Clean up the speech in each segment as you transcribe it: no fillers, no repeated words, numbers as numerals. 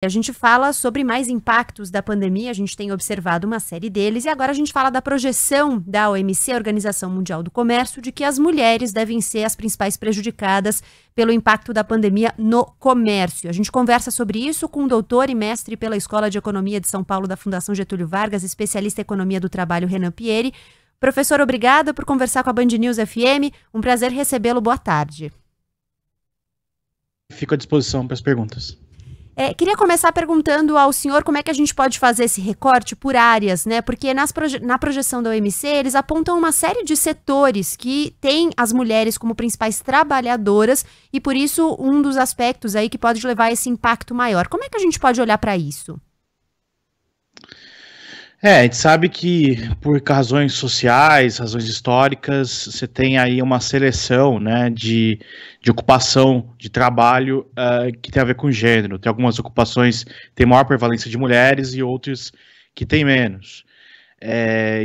A gente fala sobre mais impactos da pandemia, a gente tem observado uma série deles, e agora a gente fala da projeção da OMC, a Organização Mundial do Comércio, de que as mulheres devem ser as principais prejudicadas pelo impacto da pandemia no comércio. A gente conversa sobre isso com o doutor e mestre pela Escola de Economia de São Paulo da Fundação Getúlio Vargas, especialista em Economia do Trabalho, Renan Pieri. Professor, obrigada por conversar com a Band News FM, um prazer recebê-lo, boa tarde. Fico à disposição para as perguntas. Queria começar perguntando ao senhor como é que a gente pode fazer esse recorte por áreas, né? Porque na projeção da OMC, eles apontam uma série de setores que têm as mulheres como principais trabalhadoras e, por isso, um dos aspectos aí que pode levar a esse impacto maior. Como é que a gente pode olhar para isso? A gente sabe que por razões sociais, razões históricas, você tem aí uma seleção, né, de ocupação de trabalho que tem a ver com gênero. Tem algumas ocupações que têm maior prevalência de mulheres e outras que têm menos.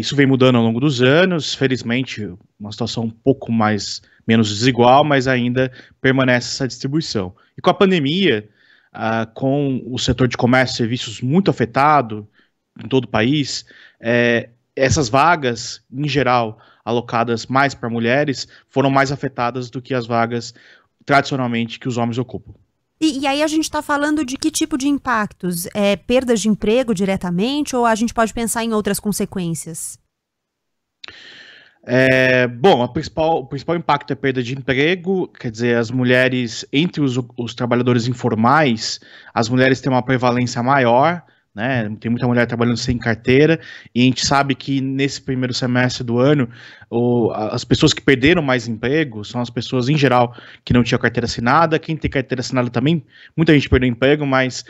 Isso vem mudando ao longo dos anos, felizmente uma situação um pouco menos desigual, mas ainda permanece essa distribuição. E com a pandemia, com o setor de comércio e serviços muito afetado, em todo o país, essas vagas, em geral, alocadas mais para mulheres, foram mais afetadas do que as vagas, tradicionalmente, que os homens ocupam. E aí a gente está falando de que tipo de impactos? Perdas de emprego diretamente ou a gente pode pensar em outras consequências? Bom, o principal impacto é a perda de emprego, quer dizer, as mulheres, entre os trabalhadores informais, as mulheres têm uma prevalência maior, né? Tem muita mulher trabalhando sem carteira, e a gente sabe que nesse primeiro semestre do ano, as pessoas que perderam mais emprego são as pessoas, em geral, que não tinham carteira assinada. Quem tem carteira assinada também, muita gente perdeu emprego, mas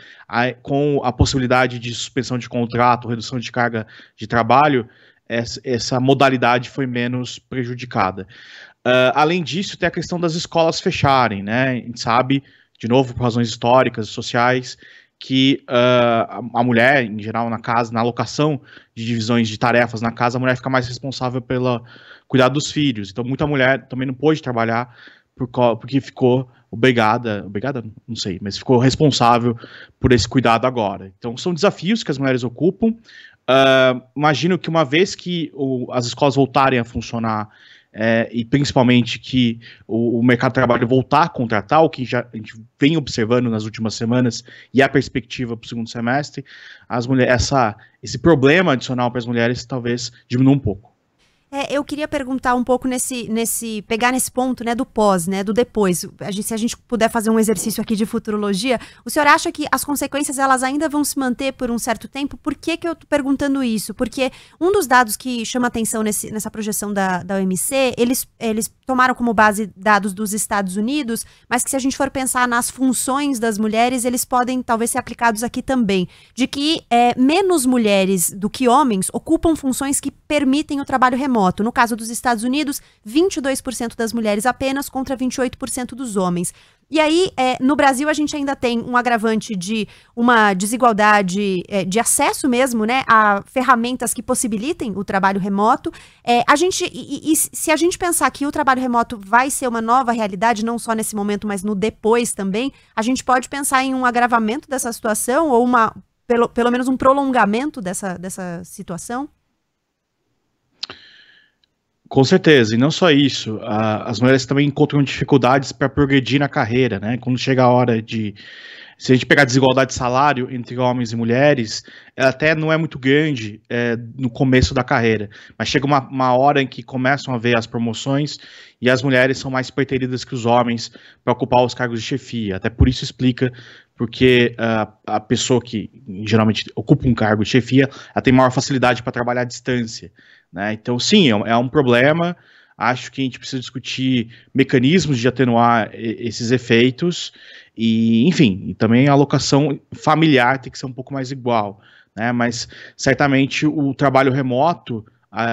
com a possibilidade de suspensão de contrato, redução de carga de trabalho, essa modalidade foi menos prejudicada. Além disso, tem a questão das escolas fecharem, né? A gente sabe, de novo, por razões históricas, sociais, que a mulher, em geral, na casa, na alocação de divisões de tarefas na casa, a mulher fica mais responsável pelo cuidado dos filhos. Então, muita mulher também não pôde trabalhar porque ficou obrigada, não sei, mas ficou responsável por esse cuidado agora. Então, são desafios que as mulheres ocupam. Imagino que uma vez que as escolas voltarem a funcionar, e principalmente que o mercado de trabalho voltar a contratar, o que a gente vem observando nas últimas semanas, e a perspectiva para o segundo semestre, esse problema adicional para as mulheres talvez diminua um pouco. Eu queria perguntar um pouco pegar nesse ponto, né, do pós, né, do depois. Se a gente puder fazer um exercício aqui de futurologia, o senhor acha que as consequências elas ainda vão se manter por um certo tempo? Por que eu estou perguntando isso? Porque um dos dados que chama atenção nessa projeção da OMC, eles tomaram como base dados dos Estados Unidos, mas que se a gente for pensar nas funções das mulheres, eles podem talvez ser aplicados aqui também, de que menos mulheres do que homens ocupam funções que permitem o trabalho remoto. No caso dos Estados Unidos, 22% das mulheres apenas contra 28% dos homens. E aí, no Brasil, a gente ainda tem um agravante de uma desigualdade de acesso mesmo, né, a ferramentas que possibilitem o trabalho remoto. Se a gente pensar que o trabalho remoto vai ser uma nova realidade, não só nesse momento, mas no depois também, a gente pode pensar em um agravamento dessa situação ou pelo menos um prolongamento dessa situação? Com certeza, e não só isso, as mulheres também encontram dificuldades para progredir na carreira, né? Quando chega a hora se a gente pegar a desigualdade de salário entre homens e mulheres, ela até não é muito grande no começo da carreira, mas chega uma hora em que começam a ver as promoções e as mulheres são mais preteridas que os homens para ocupar os cargos de chefia. Até por isso explica porque a pessoa que geralmente ocupa um cargo de chefia, ela tem maior facilidade para trabalhar à distância, né? Então, sim, é um problema. Acho que a gente precisa discutir mecanismos de atenuar esses efeitos e, enfim, e também a alocação familiar tem que ser um pouco mais igual, né? Mas, certamente, o trabalho remoto,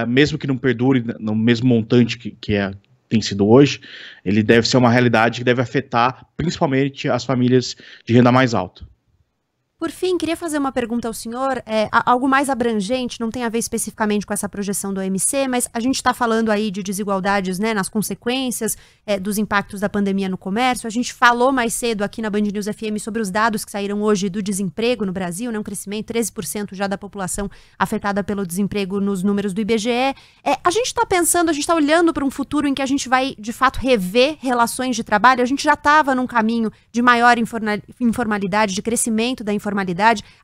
mesmo que não perdure no mesmo montante que tem sido hoje, ele deve ser uma realidade que deve afetar, principalmente, as famílias de renda mais alta. Por fim, queria fazer uma pergunta ao senhor, algo mais abrangente, não tem a ver especificamente com essa projeção do OMC, mas a gente está falando aí de desigualdades, né, nas consequências dos impactos da pandemia no comércio. A gente falou mais cedo aqui na Band News FM sobre os dados que saíram hoje do desemprego no Brasil, né, um crescimento, 13% já da população afetada pelo desemprego nos números do IBGE. A gente está pensando, a gente está olhando para um futuro em que a gente vai, de fato, rever relações de trabalho. A gente já estava num caminho de maior informalidade, de crescimento da informalidade.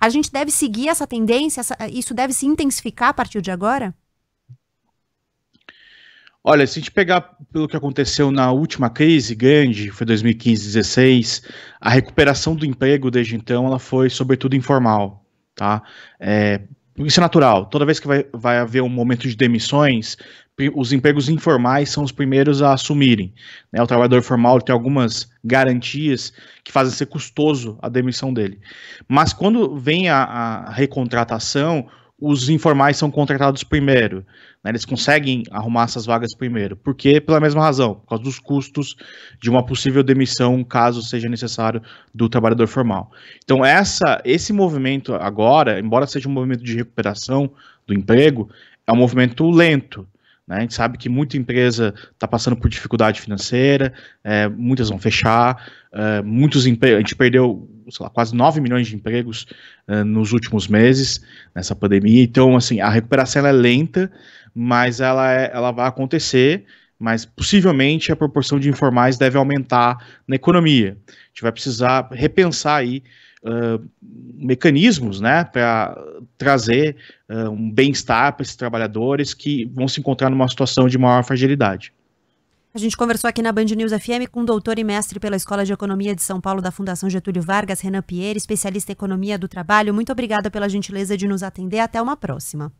A gente deve seguir essa tendência? Isso deve se intensificar a partir de agora? Olha, se a gente pegar pelo que aconteceu na última crise grande, foi 2015-16, a recuperação do emprego desde então, ela foi sobretudo informal, tá? Isso é natural. Toda vez que vai haver um momento de demissões, os empregos informais são os primeiros a assumirem, né? O trabalhador formal tem algumas garantias que fazem ser custoso a demissão dele. Mas quando vem a recontratação, os informais são contratados primeiro, né? Eles conseguem arrumar essas vagas primeiro. Por quê? Pela mesma razão, por causa dos custos de uma possível demissão, caso seja necessário, do trabalhador formal. Então, esse movimento agora, embora seja um movimento de recuperação do emprego, é um movimento lento, né? A gente sabe que muita empresa está passando por dificuldade financeira, muitas vão fechar, a gente perdeu, sei lá, quase 9 milhões de empregos nos últimos meses, nessa pandemia. Então, assim, a recuperação é lenta, mas ela vai acontecer, mas possivelmente a proporção de informais deve aumentar na economia. A gente vai precisar repensar aí mecanismos, né, para trazer um bem-estar para esses trabalhadores que vão se encontrar numa situação de maior fragilidade. A gente conversou aqui na Band News FM com o doutor e mestre pela Escola de Economia de São Paulo da Fundação Getúlio Vargas, Renan Pierre, especialista em economia do trabalho. Muito obrigada pela gentileza de nos atender. Até uma próxima.